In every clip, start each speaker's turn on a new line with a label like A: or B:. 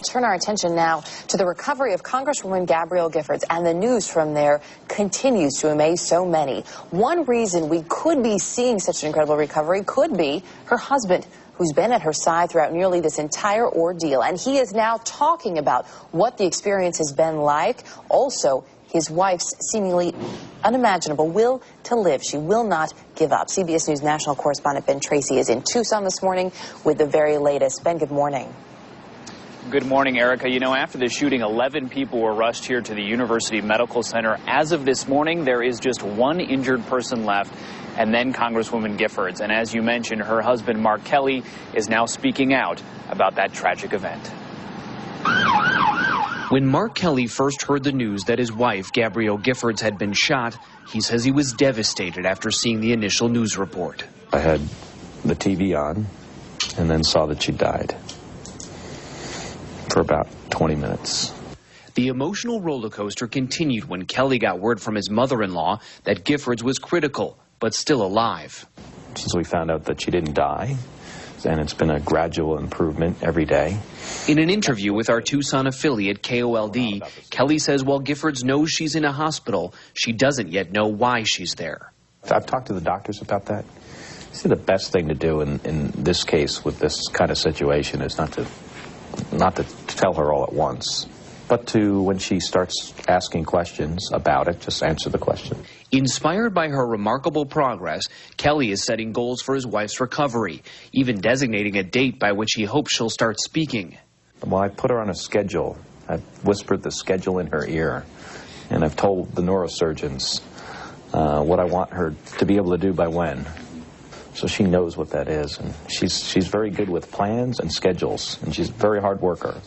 A: Turn our attention now to the recovery of Congresswoman Gabrielle Giffords, and the news from there continues to amaze so many. One reason we could be seeing such an incredible recovery could be her husband, who's been at her side throughout nearly this entire ordeal, and he is now talking about what the experience has been like. Also, his wife's seemingly unimaginable will to live. She will not give up. CBS News national correspondent Ben Tracy is in Tucson this morning with the very latest. Ben, good morning.
B: Good morning, Erica. You know, after the shooting, 11 people were rushed here to the University Medical Center. As of this morning, there is just one injured person left, and then Congresswoman Giffords. And as you mentioned, her husband, Mark Kelley, is now speaking out about that tragic event. When Mark Kelley first heard the news that his wife, Gabrielle Giffords, had been shot, he says he was devastated after seeing the initial news report.
C: I had the TV on and then saw that she died for about 20 minutes.
B: The emotional roller coaster continued when Kelley got word from his mother-in-law that Giffords was critical, but still alive.
C: Since we found out that she didn't die, and it's been a gradual improvement every day.
B: In an interview with our Tucson affiliate, KOLD, Kelley says while Giffords knows she's in a hospital, she doesn't yet know why she's there.
C: I've talked to the doctors about that. I see the best thing to do in this case with this kind of situation is not to tell her all at once, but to, when she starts asking questions about it, just answer the question.
B: Inspired by her remarkable progress, Kelley is setting goals for his wife's recovery, even designating a date by which he hopes she'll start speaking.
C: Well, I put her on a schedule. I've whispered the schedule in her ear, and I've told the neurosurgeons what I want her to be able to do by when. So she knows what that is, and she's very good with plans and schedules, and she's a very hard worker.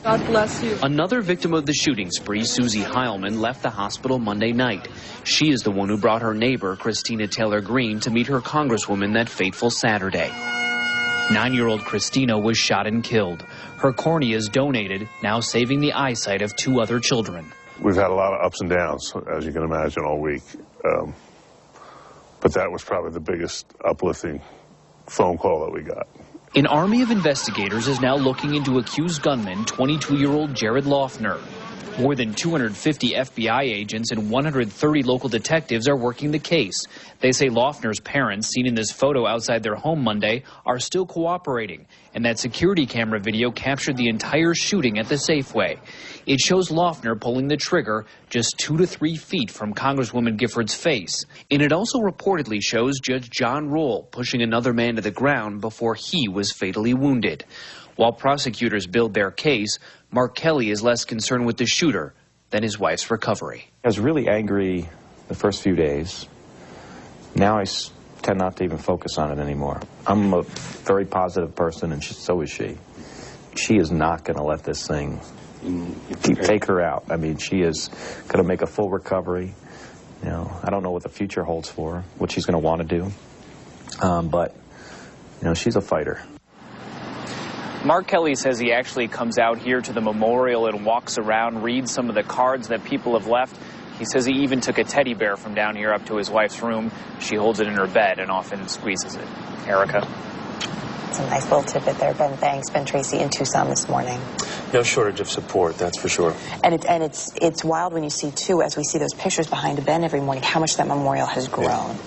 D: God bless you.
B: Another victim of the shooting spree, Susie Heilman, left the hospital Monday night. She is the one who brought her neighbor, Christina Taylor Greene, to meet her congresswoman that fateful Saturday. 9-year-old Christina was shot and killed. Her corneas donated, now saving the eyesight of 2 other children.
E: We've had a lot of ups and downs, as you can imagine, all week. But that was probably the biggest uplifting phone call that we got.
B: An army of investigators is now looking into accused gunman, 22-year-old Jared Loeffner. More than 250 FBI agents and 130 local detectives are working the case. They say Loeffner's parents, seen in this photo outside their home Monday, are still cooperating, and that security camera video captured the entire shooting at the Safeway. It shows Loeffner pulling the trigger just 2 to 3 feet from Congresswoman Giffords' face. And it also reportedly shows Judge John Rohl pushing another man to the ground before he was fatally wounded. While prosecutors build their case, Mark Kelley is less concerned with the shooter than his wife's recovery.
C: I was really angry the first few days. Now I tend not to even focus on it anymore. I'm a very positive person, and so is she. She is not going to let this thing take her out. I mean, she is going to make a full recovery. You know, I don't know what the future holds for her, what she's going to want to do. But, you know, she's a fighter.
B: Mark Kelley says he actually comes out here to the memorial and walks around, reads some of the cards that people have left. He says he even took a teddy bear from down here up to his wife's room. She holds it in her bed and often squeezes it. Erica?
A: It's a nice little tidbit there, Ben. Thanks. Ben Tracy in Tucson this morning.
F: No shortage of support, that's for sure.
A: And it's wild when you see, too, as we see those pictures behind Ben every morning, how much that memorial has grown.
F: Yeah.